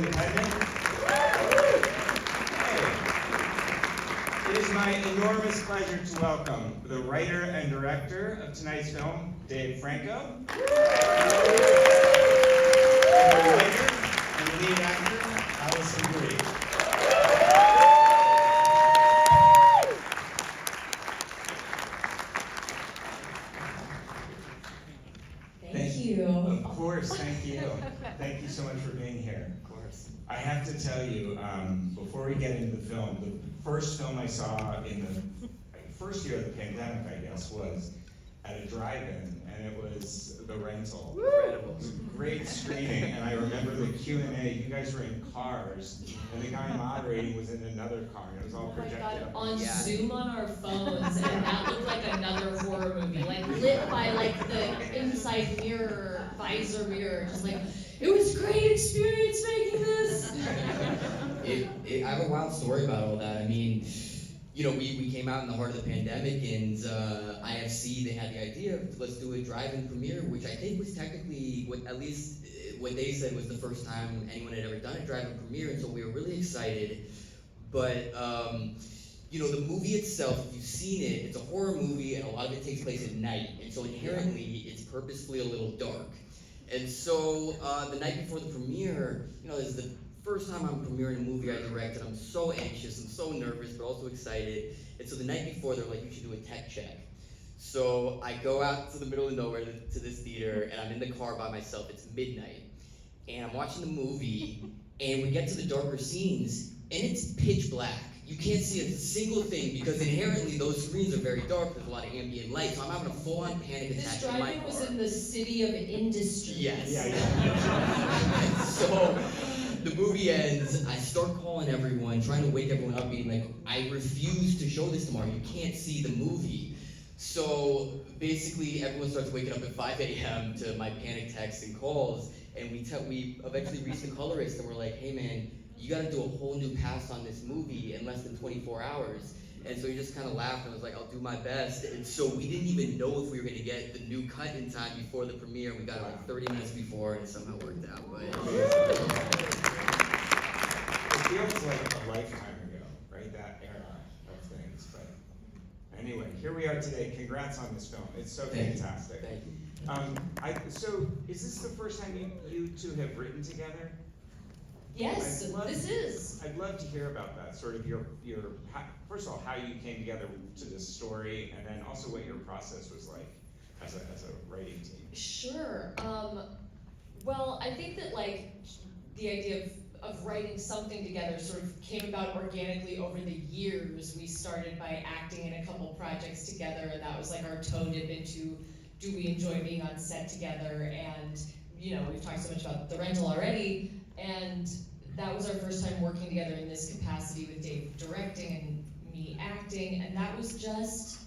independent. It is my enormous pleasure to welcome the writer and director of tonight's film, Dave Franco, and the writer and lead actor, Alison Brie. Thank you. Of course, thank you. Thank you so much for being here. Of course. I have to tell you, before we get into the film, the first film I saw in the first year of the pandemic, I guess, was at a drive-in, and it was The Rental. Incredible. It was a great screening, and I remember the Q&A, you guys were in cars, and the guy moderating was in another car, and it was all projected Oh my God, up. on Yeah. Zoom on our phones, and that looked like another horror movie, like lit by like the inside mirror, visor mirror, just like, it was a great experience making this. I have a wild story about all that. I mean, you know, we came out in the heart of the pandemic, and IFC, they had the idea of let's do a drive-in premiere, which I think was technically, at least what they said was the first time anyone had ever done a drive-in premiere, and so we were really excited. But, you know, the movie itself, if you've seen it, it's a horror movie, and a lot of it takes place at night, and so inherently, it's purposefully a little dark. And so, the night before the premiere, you know, this is the first time I'm premiering a movie I directed. I'm so anxious, I'm so nervous, but also excited. And so the night before, they're like, you should do a tech check. So I go out to the middle of nowhere to this theater, and I'm in the car by myself. It's midnight, and I'm watching the movie, and we get to the darker scenes, and it's pitch black. You can't see a single thing because inherently those screens are very dark. There's a lot of ambient light, so I'm having a full-on panic attack This in my drive-in car. was in the city of industry. Yes. Yeah. So the movie ends, I start calling everyone, trying to wake everyone up, being like, I refuse to show this tomorrow, you can't see the movie. So basically everyone starts waking up at 5 a.m. to my panic texts and calls, and we eventually reached the colorist and we're like, hey man, you gotta do a whole new pass on this movie in less than 24 hours. And so he just kind of laughed and was like, I'll do my best. And so we didn't even know if we were gonna get the new cut in time before the premiere. We got it like 30 minutes before and it somehow worked out. But It feels like a lifetime ago, right? That era of things. But anyway, here we are today. Congrats on this film. It's so Thank you. fantastic. Thank you. So is this the first time you two have written together? Yes, I'd love- this is. I'd love to hear about that. Sort of first of all, how you came together to this story, and then also what your process was like as a writing team. Sure. Well, I think that like the idea of writing something together sort of came about organically over the years. We started by acting in a couple projects together, and that was like our toe dip into do we enjoy being on set together. And you know, we've talked so much about The Rental already, and that was our first time working together in this capacity with Dave directing and me acting, and that was just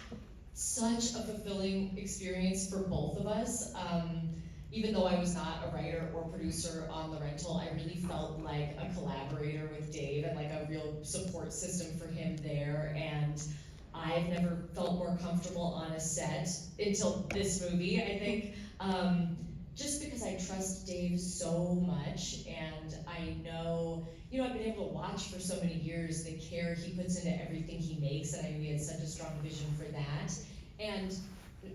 such a fulfilling experience for both of us. Even though I was not a writer or producer on The Rental, I really felt like a collaborator with Dave and like a real support system for him there. And I've never felt more comfortable on a set until this movie, I think. Just because I trust Dave so much, and I know, you know, I've been able to watch for so many years the care he puts into everything he makes, and I knew he had such a strong vision for that. And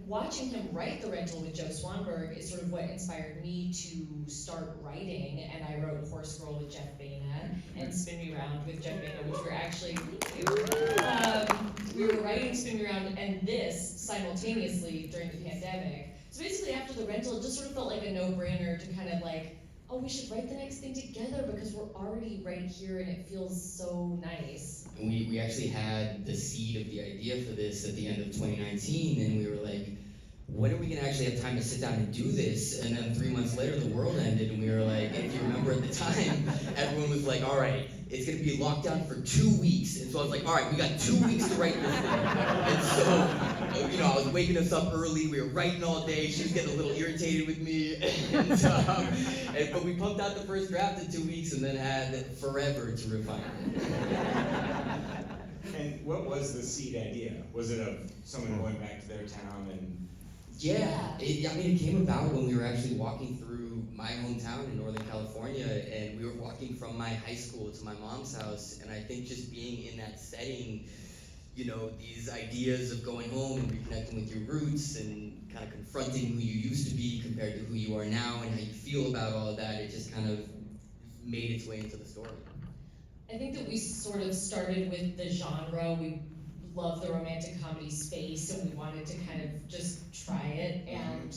watching him write The Rental with Joe Swanberg is sort of what inspired me to start writing, and I wrote Horse Girl with Jeff Baina and Spin Me Round with Jeff Baina, which were actually, we were writing Spin Me Round and this simultaneously during the pandemic. So basically after The Rental, it just sort of felt like a no-brainer to kind of like, oh, we should write the next thing together because we're already right here and it feels so nice. We actually had the seed of the idea for this at the end of 2019, and we were like, when are we gonna actually have time to sit down and do this? And then 3 months later, the world ended, and we were like, and if you remember at the time, everyone was like, all right, it's gonna be locked down for 2 weeks. And so I was like, all right, we got 2 weeks to write this thing. And so, you know, I was waking us up early, we were writing all day, she was getting a little irritated with me. But we pumped out the first draft in 2 weeks and then had forever to refine it. And what was the seed idea? Was it of someone going back to their town and? Yeah, it came about when we were actually walking through my hometown in Northern California, and we were walking from my high school to my mom's house, and I think just being in that setting, you know, these ideas of going home and reconnecting with your roots and kind of confronting who you used to be compared to who you are now and how you feel about all of that, it just kind of made its way into the story. I think that we sort of started with the genre. We love the romantic comedy space, and we wanted to kind of just try it. And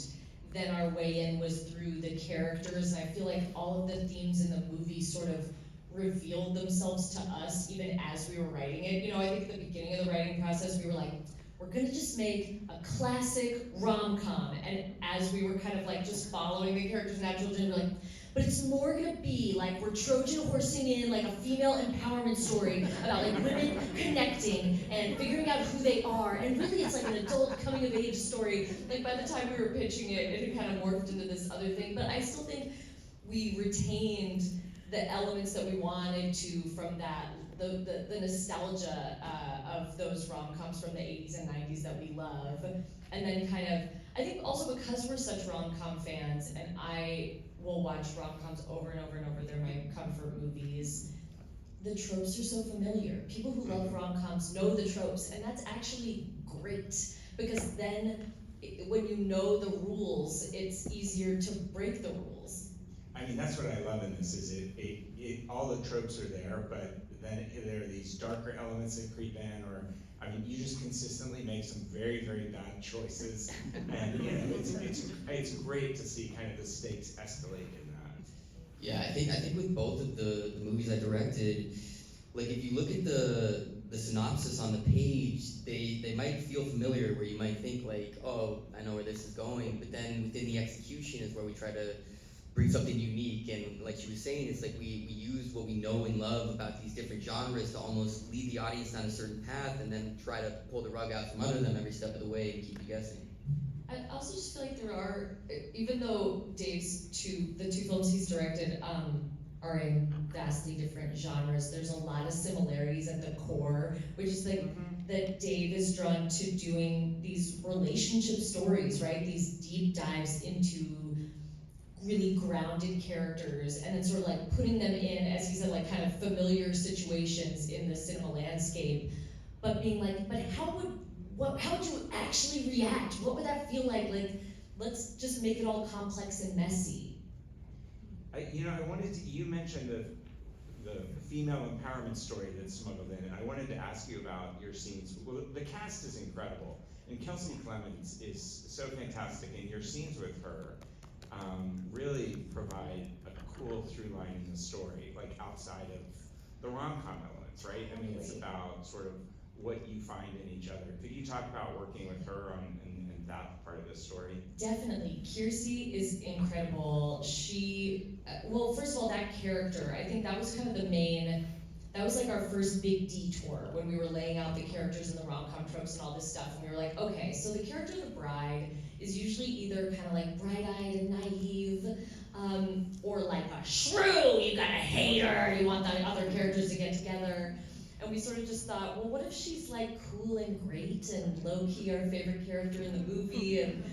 then our way in was through the characters. And I feel like all of the themes in the movie sort of revealed themselves to us even as we were writing it. You know, I think at the beginning of the writing process, we were like, we're gonna just make a classic rom-com. And as we were kind of like just following the characters' natural gender, like, but it's more gonna be like we're Trojan horsing in like a female empowerment story about like women connecting and figuring out who they are, and really it's like an adult coming of age story. Like by the time we were pitching it, it had kind of morphed into this other thing, but I still think we retained the elements that we wanted to from that, the nostalgia of those rom-coms from the 80s and 90s that we love. And then kind of, I think also because we're such rom-com fans, and I will watch rom-coms over and over and over, they're my comfort movies, the tropes are so familiar. People who love rom-coms know the tropes, and that's actually great, because then when you know the rules, it's easier to break the rules. I mean, that's what I love in this, is all the tropes are there, but then there are these darker elements that creep in, or, I mean, you just consistently make some very, very bad choices, and, you know, it's great to see kind of the stakes escalate in that. Yeah, I think with both of the movies I directed, like if you look at the synopsis on the page, they might feel familiar, where you might think like, oh, I know where this is going, but then within the execution is where we try to bring something unique. And like she was saying, it's like we use what we know and love about these different genres to almost lead the audience down a certain path, and then try to pull the rug out from under them every step of the way and keep you guessing. I also just feel like there are, even though Dave's the two films he's directed are in vastly different genres, there's a lot of similarities at the core, which is like that Dave is drawn to doing these relationship stories, right? These deep dives into really grounded characters, and then sort of like putting them in, as he said, like kind of familiar situations in the cinema landscape, but being like, but how would you actually react? What would that feel like? Like, let's just make it all complex and messy. You mentioned the female empowerment story that's smuggled in, and I wanted to ask you about your scenes. Well, the cast is incredible, and Kelsey Clemens is so fantastic, and your scenes with her really provide a cool through line in the story, like outside of the rom-com elements, right? I mean, it's about sort of what you find in each other. Could you talk about working with her in that part of the story? Definitely. Kiersey is incredible. She, well, first of all, that character, I think that was kind of that was like our first big detour when we were laying out the characters in the rom-com tropes and all this stuff, and we were like, okay, so the character of the bride is usually either kind of like bright-eyed and naive, or like a shrew, you gotta hate her, you want the other characters to get together. And we sort of just thought, well, what if she's like cool and great and low-key our favorite character in the movie, and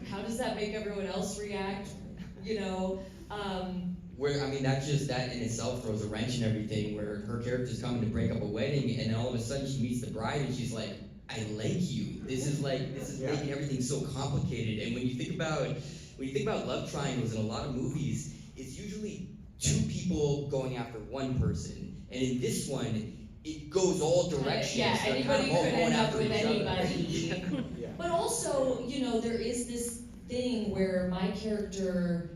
how does that make everyone else react, you know? Where, I mean, that in itself throws a wrench in everything, where her character's coming to break up a wedding, and then all of a sudden she meets the bride, and she's like, I like you. This is making everything so complicated. And when you think about love triangles in a lot of movies, it's usually two people going after one person. And in this one, it goes all directions. Yeah, They're anybody kind of all could going end up after with each other. anybody. Yeah. But also, you know, there is this thing where my character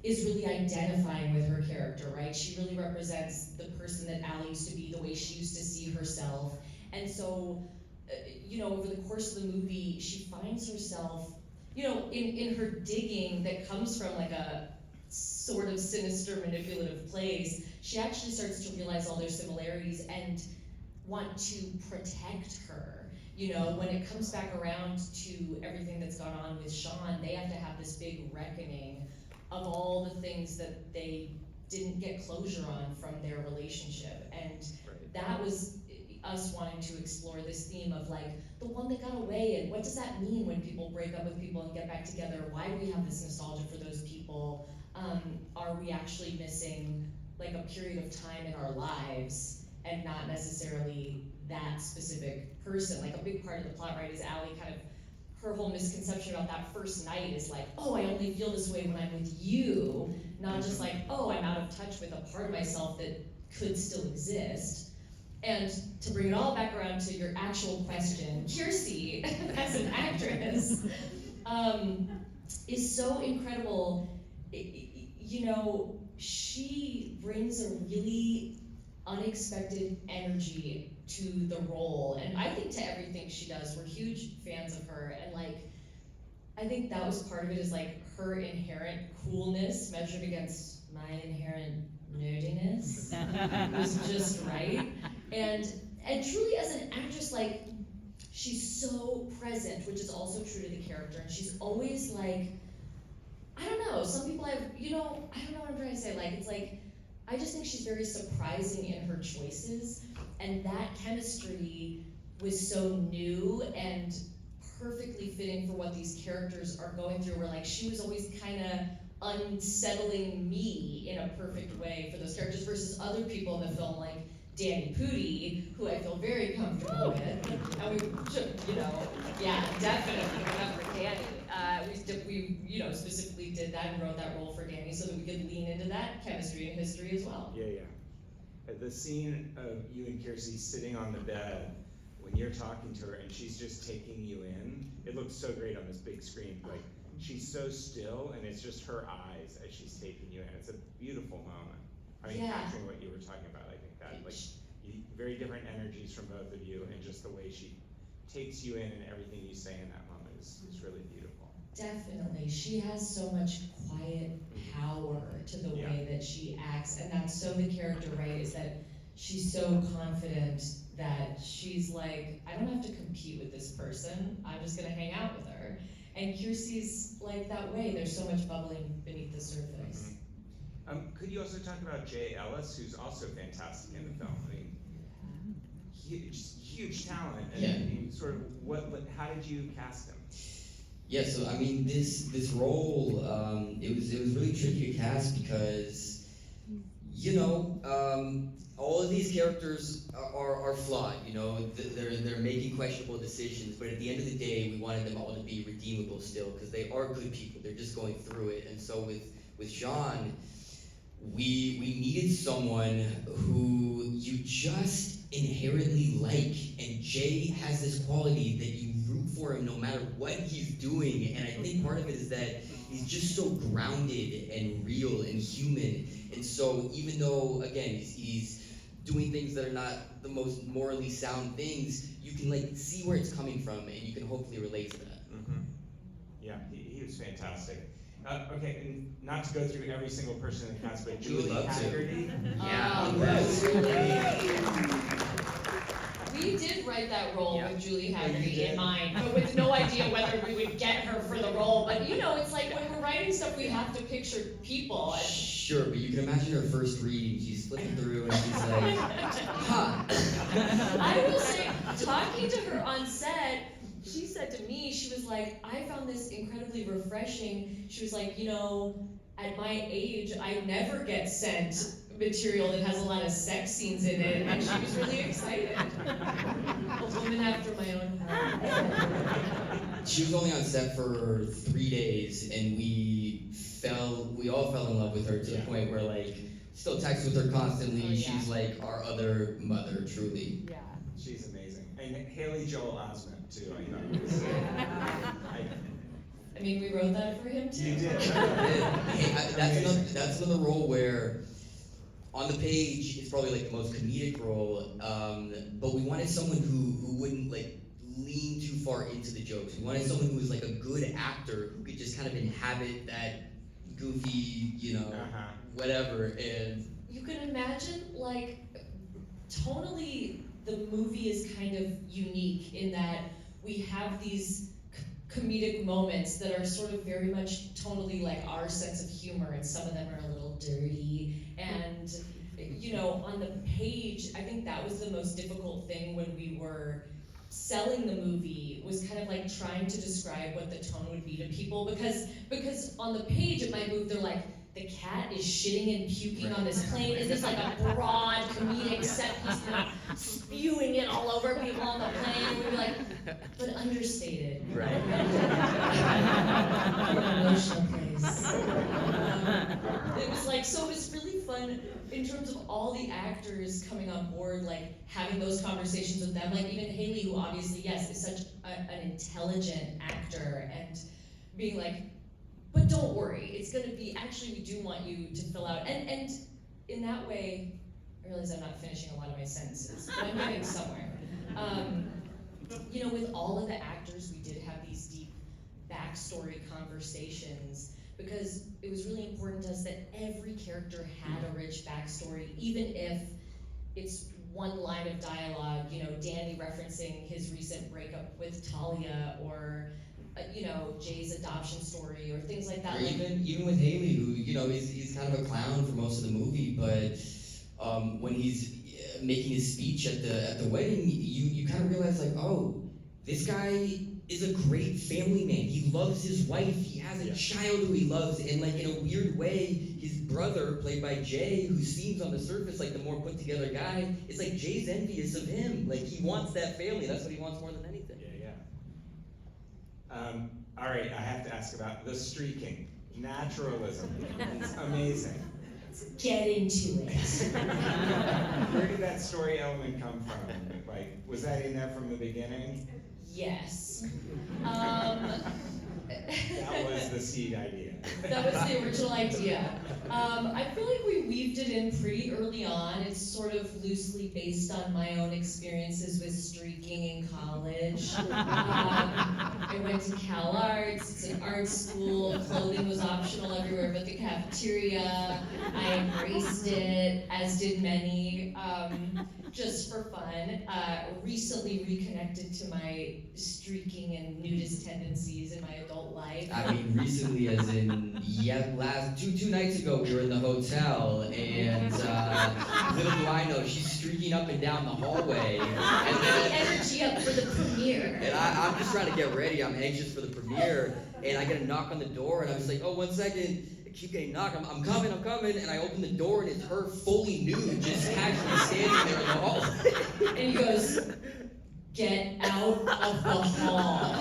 is really identifying with her character, right? She really represents the person that Allie used to be, the way she used to see herself. And so, you know, over the course of the movie, she finds herself, you know, in her digging that comes from like a sort of sinister, manipulative place, she actually starts to realize all their similarities and want to protect her. You know, when it comes back around to everything that's gone on with Sean, they have to have this big reckoning of all the things that they didn't get closure on from their relationship. And that was us wanting to explore this theme of like, the one that got away, and what does that mean when people break up with people and get back together? Why do we have this nostalgia for those people? are we actually missing like a period of time in our lives and not necessarily that specific person? Like a big part of the plot, right, is Allie kind of, her whole misconception about that first night is like, oh, I only feel this way when I'm with you, not just like, oh, I'm out of touch with a part of myself that could still exist. And to bring it all back around to your actual question, Kiersey, as an actress, is so incredible. You know, she brings a really unexpected energy to the role, and I think to everything she does. We're huge fans of her, and like, I think that was part of it, is like her inherent coolness measured against my inherent nerdiness was just right. And truly as an actress, like, she's so present, which is also true to the character, and she's always like, I don't know, some people have, you know, I don't know what I'm trying to say, like, it's like, I just think she's very surprising in her choices, and that chemistry was so new and perfectly fitting for what these characters are going through, where like, she was always kind of unsettling me in a perfect way for those characters, versus other people in the film, like Danny Pudi, who I feel very comfortable with, and we should, you know, yeah, definitely remember Danny. We you know, specifically did that and wrote that role for Danny so that we could lean into that chemistry and history as well. Yeah. The scene of you and Kiersey sitting on the bed when you're talking to her and she's just taking you in, it looks so great on this big screen. Like, she's so still and it's just her eyes as she's taking you in. It's a beautiful moment. I mean, Yeah. capturing what you were talking about, I think that, like, very different energies from both of you, and just the way she takes you in and everything you say in that moment is really beautiful. Definitely, she has so much quiet power to the way that she acts, and that's so the character, right, is that she's so confident that she's like, I don't have to compete with this person, I'm just gonna hang out with her. And Kiersey's like that way, there's so much bubbling beneath the surface. Could you also talk about Jay Ellis, who's also fantastic in the film? I mean, huge talent, and sort of how did you cast him? Yeah, so I mean, this role, it was really tricky to cast because, you know, all of these characters are flawed. You know, they're making questionable decisions, but at the end of the day, we wanted them all to be redeemable still, because they are good people. They're just going through it, and so with Jean, we needed someone who you just inherently like, and Jay has this quality that you root for him no matter what he's doing, and I think part of it is that he's just so grounded and real and human, and so even though, again, he's doing things that are not the most morally sound things, you can like see where it's coming from, and you can hopefully relate to that. Yeah, he was fantastic. Okay, and not to go through every single person in the cast, but We Julie would love to. Haggerty. We did write that role with Julie Haggerty did? in mind, but with no idea whether we would get her for the role. But you know, it's like when we're writing stuff, we have to picture people. Sure, but you can imagine her first reading, she's flipping through and she's like, huh. I will say, talking to her on set, she said to me, she was like, I found this incredibly refreshing. She was like, you know, at my age, I never get sent material that has a lot of sex scenes in it, and she was really excited. A woman after my own heart. She was only on set for 3 days, and we all fell in love with her to the point where, like, still text with her constantly. Oh, yeah. She's like our other mother, truly. Yeah. She's amazing. And Haley Joel Osment, too, I thought. I mean, we wrote that for him too. You did. Hey, that's another role where, on the page, it's probably like the most comedic role, but we wanted someone who wouldn't like lean too far into the jokes. We wanted someone who was like a good actor who could just kind of inhabit that goofy, you know, whatever. And you can imagine, like, tonally, the movie is kind of unique in that we have these comedic moments that are sort of very much tonally like our sense of humor, and some of them are a little dirty. And, you know, on the page, I think that was the most difficult thing when we were selling the movie, was kind of like trying to describe what the tone would be to people, because on the page it might move, they're like, the cat is shitting and puking on this plane. Is this like a broad comedic set piece, kind of spewing it all over people on the plane? And we'd be like, but understated. Right. An emotional place. It was like, so it was really fun in terms of all the actors coming on board, like having those conversations with them. Like even Haley, who obviously, yes, is such an intelligent actor, and being like, but don't worry, it's gonna be, actually we do want you to fill out, and in that way, I realize I'm not finishing a lot of my sentences, but I'm getting somewhere. You know, with all of the actors, we did have these deep backstory conversations, because it was really important to us that every character had a rich backstory, even if it's one line of dialogue, you know, Danny referencing his recent breakup with Talia, or you know, Jay's adoption story, or things like that. Or even with Haley, who, you know, he's kind of a clown for most of the movie, but when he's making his speech at the wedding, you kind of realize, like, oh, this guy is a great family man. He loves his wife. He has a child who he loves, and like in a weird way, his brother, played by Jay, who seems on the surface like the more put together guy, is like Jay's envious of him. Like he wants that family. That's what he wants more than anything. All right, I have to ask about the streaking, naturalism. It's amazing. Get into it. Where did that story element come from? Like, was that in there from the beginning? Yes. That was the seed idea. That was the original idea. I feel like we weaved it in pretty early on. It's sort of loosely based on my own experiences with streaking in college. I went to Cal Arts. It's an art school. Clothing was optional everywhere but the cafeteria. I embraced it, as did many, just for fun. Recently reconnected to my streaking and nudist tendencies in my adult life. I mean, recently, as in, last two nights ago, we were in the hotel, and little do I know, she's streaking up and down the hallway. And then, energy up for the premiere. And I'm just trying to get ready. I'm anxious for the premiere, and I get a knock on the door, and I'm just like, oh, 1 second. I keep getting knocked. I'm coming. And I open the door, and it's her fully nude, just casually standing there in the hallway. And he goes, get out of the hall.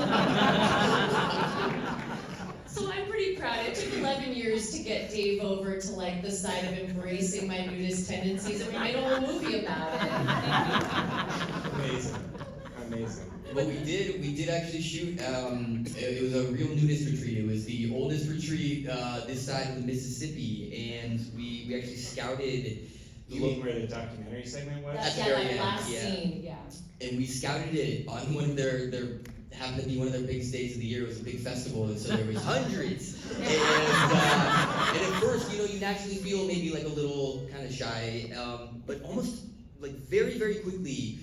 So I'm pretty proud. It took 11 years to get Dave over to like the side of embracing my nudist tendencies, and we made a whole movie about it. Amazing. What we did actually shoot, it was a real nudist retreat. It was the oldest retreat this side of the Mississippi, and we actually scouted. You mean where the documentary segment was? At the Yeah, very like end, last yeah. scene, yeah. And we scouted it on one of their happened to be one of their biggest days of the year. It was a big festival, and so there was hundreds. And at first, you know, you naturally feel maybe like a little kind of shy, but almost like very, very quickly,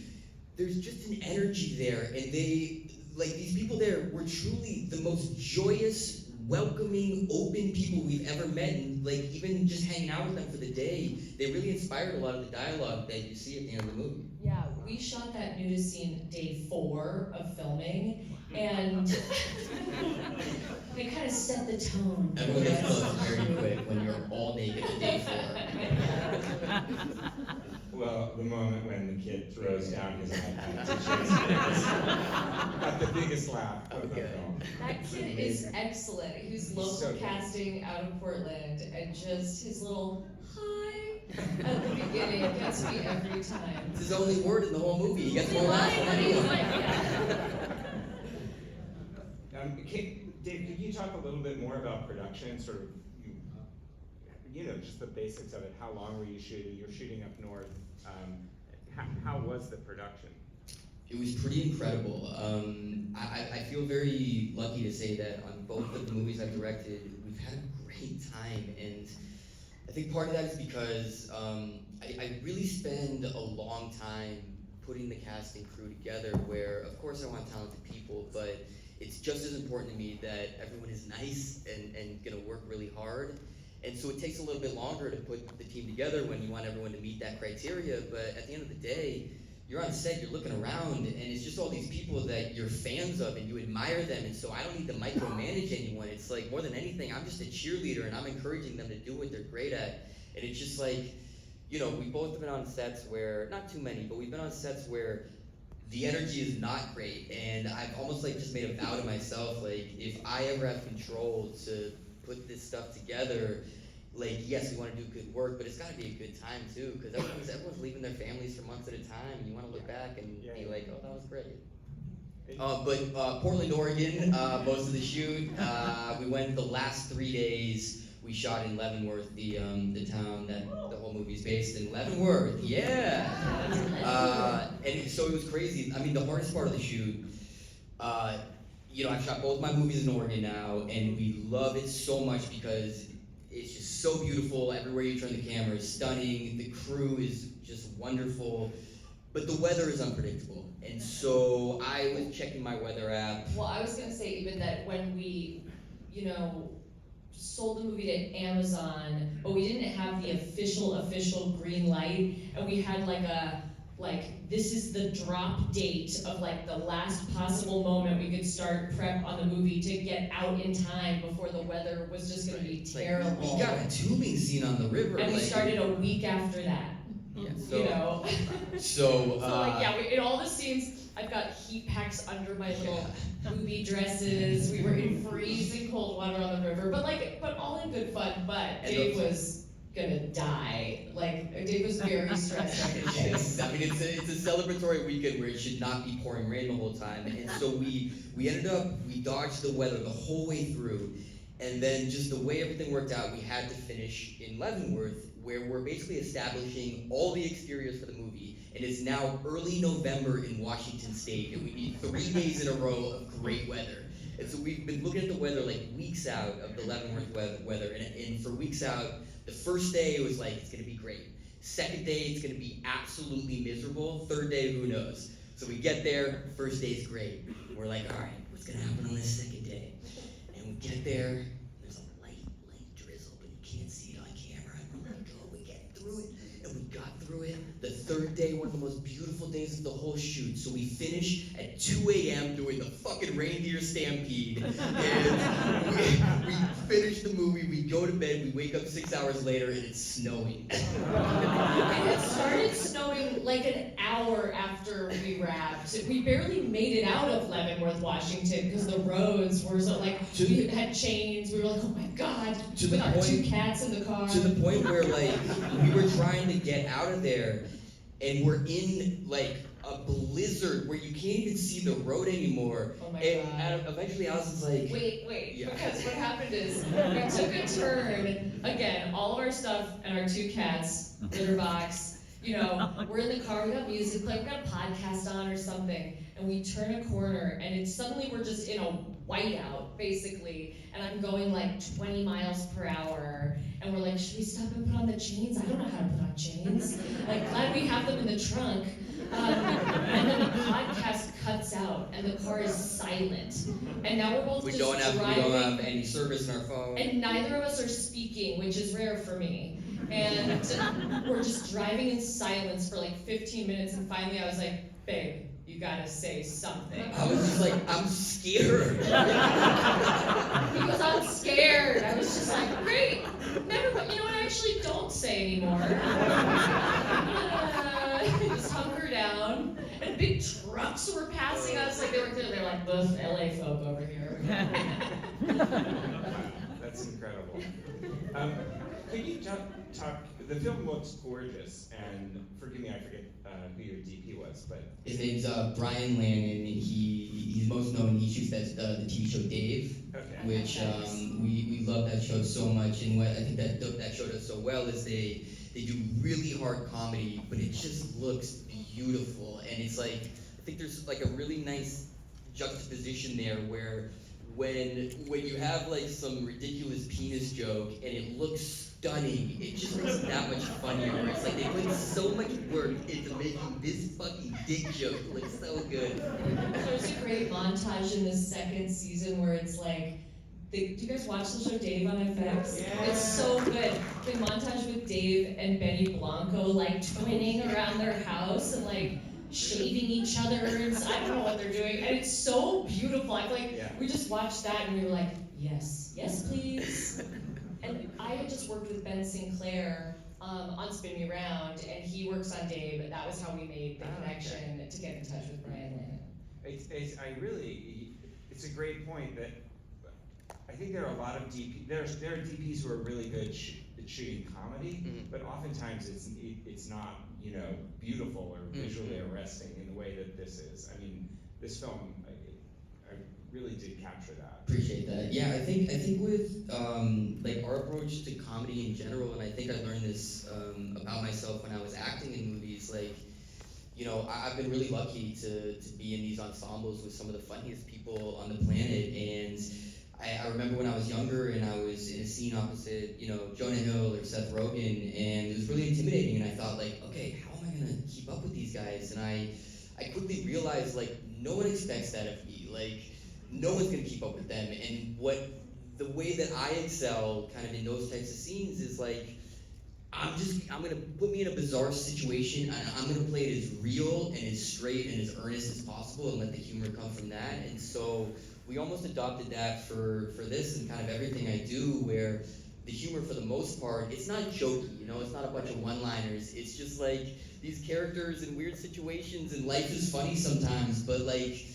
there's just an energy there, and these people there were truly the most joyous, welcoming, open people we've ever met, and like even just hanging out with them for the day, they really inspired a lot of the dialogue that you see at the end of the movie. Yeah, we shot that nudist scene day 4 of filming, and they kind of set the tone. Everyone gets close very quick when you're all naked at day 4. Well, the moment when the kid throws down his iPad to chase it got the biggest laugh of the film. That kid is excellent. He's local So good. casting out of Portland, and just his little hi at the beginning gets me every time. It's his only word in the whole movie. He gets more laughs than But he's anyone. like, yeah. Dave, could you talk a little bit more about production, sort of, you know, just the basics of it? How long were you shooting? You're shooting up north. How was the production? It was pretty incredible. I feel very lucky to say that on both of the movies I've directed, we've had a great time, and I think part of that is because I really spend a long time putting the cast and crew together, where of course I want talented people, but it's just as important to me that everyone is nice and gonna work really hard. And so it takes a little bit longer to put the team together when you want everyone to meet that criteria, but at the end of the day, you're on set, you're looking around, and it's just all these people that you're fans of and you admire them, and so I don't need to micromanage anyone. It's like, more than anything, I'm just a cheerleader and I'm encouraging them to do what they're great at. And it's just like, you know, we both have been on sets where, not too many, but we've been on sets where the energy is not great, and I've almost like just made a vow to myself, like, if I ever have control to put this stuff together, like, yes, we want to do good work, but it's got to be a good time too, because everyone's leaving their families for months at a time, and you want to look back and be like, oh, that was great. But Portland, Oregon, most of the shoot, we went the last 3 days. We shot in Leavenworth, the town that the whole movie's based in. Leavenworth, yeah. And so it was crazy. I mean, the hardest part of the shoot, you know, I've shot both my movies in Oregon now, and we love it so much because it's just so beautiful. Everywhere you turn the camera is stunning. The crew is just wonderful, but the weather is unpredictable. And so I was checking my weather app. Well, I was gonna say even that when we, you know, sold the movie to Amazon, but we didn't have the official green light, and we had this is the drop date of like the last possible moment we could start prep on the movie to get out in time before the weather was just gonna be terrible. Like, we got a tubing scene on the river. And we started a week after that. Yeah, so, You know? So in all the scenes, I've got heat packs under my little booby dresses. We were in freezing cold water on the river, but all in good fun. But Dave was gonna die. Like, Dave was very stressed out. Yes, I mean, it's a celebratory weekend where it should not be pouring rain the whole time, and so we dodged the weather the whole way through, and then just the way everything worked out, we had to finish in Leavenworth, where we're basically establishing all the exteriors for the movie, and it's now early November in Washington State, and we need 3 days in a row of great weather. And so we've been looking at the weather like weeks out of the Leavenworth weather, and for weeks out, the first day it was like, it's gonna be great. Second day, it's gonna be absolutely miserable. Third day, who knows? So we get there, first day's great. We're like, all right, what's gonna happen on this second day? And we get there, there's a light drizzle, but you can't see it on camera. And we're like, oh, we get through it. And we got through it. The third day, one of the most beautiful days of the whole shoot. So we finish at 2 a.m. doing the fucking reindeer stampede. And we finish the movie, we go to bed, we wake up 6 hours later, and it's snowing. And it started snowing like an hour after we wrapped. We barely made it out of Leavenworth, Washington, because the roads were so like, we had chains, we were like, oh my god, with our 2 cats in the car. To the point where, like, we were trying to get out of there, and we're in, like, a blizzard where you can't even see the road anymore. Oh my and god. Eventually Alison's like, Wait, Yeah. because what happened is, we took a turn, again, all of our stuff and our 2 cats, litter box, you know, we're in the car, we got music playing, we got a podcast on or something, and we turn a corner, and it's suddenly we're just in a whiteout, basically, and I'm going like 20 miles per hour, and we're like, should we stop and put on the chains? I don't know how to put on chains. Like, glad we have them in the trunk. And then the podcast cuts out, and the car is silent. And now we're both we just don't driving. have any service in our phone. And neither of us are speaking, which is rare for me. And we're just driving in silence for like 15 minutes, and finally I was like, babe, you gotta say something. I was just like, I'm scared. Because I'm scared. I was just like, great, never mind. You know what, I actually don't say anymore. Just hunker down. And big trucks were passing us, like they're like, those LA folk over here. That's incredible. Could you talk, the film looks gorgeous, and forgive me, I forget who your DP was, but... His name's Brian Lannon. He's most known, he shoots the TV show Dave, Okay. which we love that show so much, and what I think that show does so well is they do really hard comedy, but it just looks beautiful, and it's like, I think there's like a really nice juxtaposition there where when you have like some ridiculous penis joke and it looks stunning, it just makes it that much funnier. It's like they put so much work into making this fucking dick joke look so good. There's a great montage in the second season where it's like, do you guys watch the show Dave on FX? Yeah. It's so good. The montage with Dave and Benny Blanco like twinning around their house and like shaving each other's, I don't know what they're doing, and it's so beautiful. I feel like Yeah. we just watched that and we were like, yes, yes please. And I had just worked with Ben Sinclair on Spin Me Round, and he works on Dave, and that was how we made the connection to get in touch with Brian Lynn. It's a great point that I think there are a lot of there are DPs who are really good at shooting comedy, but oftentimes it's not, you know, beautiful or visually arresting in the way that this is. I mean, this film, I really did capture that. Appreciate that. Yeah, I think with like our approach to comedy in general, and I think I learned this about myself when I was acting in movies. Like, you know, I've been really lucky to be in these ensembles with some of the funniest people on the planet. And I remember when I was younger and I was in a scene opposite, you know, Jonah Hill or Seth Rogen, and it was really intimidating. And I thought, like, okay, how am I gonna keep up with these guys? And I quickly realized, like, no one expects that of me. Like, no one's gonna keep up with them. And the way that I excel kind of in those types of scenes is like, I'm gonna put me in a bizarre situation and I'm gonna play it as real and as straight and as earnest as possible and let the humor come from that. And so we almost adopted that for this and kind of everything I do, where the humor for the most part, it's not jokey, you know, it's not a bunch of one-liners. It's just like these characters in weird situations, and life is funny sometimes, but like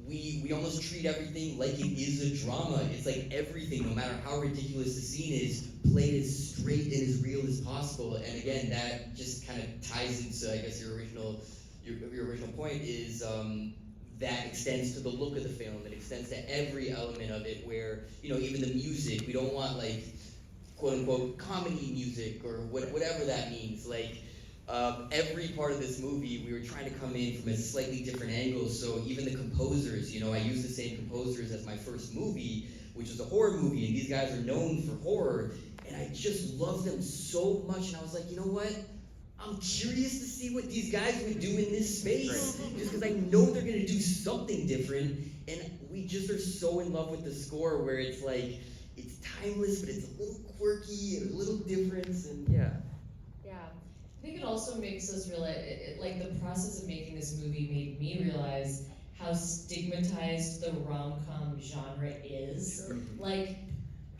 we almost treat everything like it is a drama. It's like everything, no matter how ridiculous the scene is, played as straight and as real as possible. And again, that just kind of ties into, I guess, your original point is that extends to the look of the film. It extends to every element of it, where, you know, even the music, we don't want like quote unquote comedy music or whatever that means. Like, every part of this movie, we were trying to come in from a slightly different angle. So even the composers, you know, I used the same composers as my first movie, which was a horror movie, and these guys are known for horror, and I just loved them so much. And I was like, you know what? I'm curious to see what these guys would do in this space, just because I know they're gonna do something different. And we just are so in love with the score, where it's like, it's timeless, but it's a little quirky and a little different, and yeah. I think it also makes us realize, like the process of making this movie made me realize how stigmatized the rom-com genre is. Like,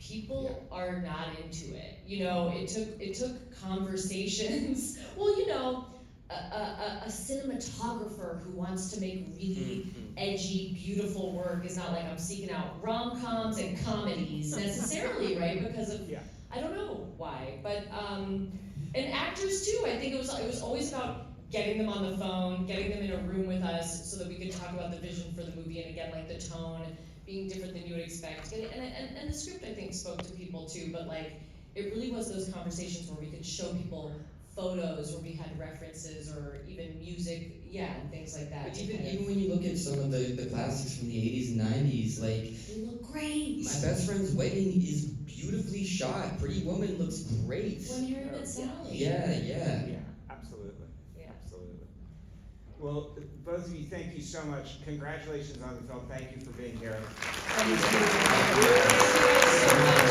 people are not into it. You know, it took conversations. Well, you know, a cinematographer who wants to make really edgy, beautiful work is not like, I'm seeking out rom-coms and comedies necessarily, right? Because of, I don't know why, but and actors too. I think it was always about getting them on the phone, getting them in a room with us so that we could talk about the vision for the movie, and again, like the tone being different than you would expect. And the script, I think, spoke to people too, but like, it really was those conversations where we could show people photos, where we had references or even music, and things like that. But even when you look at some of the classics from the 80s and 90s, like, they look great. My Best Friend's Wedding is beautifully shot. Pretty Woman looks great. When Harry Met Sally. Yeah. Absolutely. Yeah. Absolutely. Well, both of you, thank you so much. Congratulations on the film. Thank you for being here. Thank you.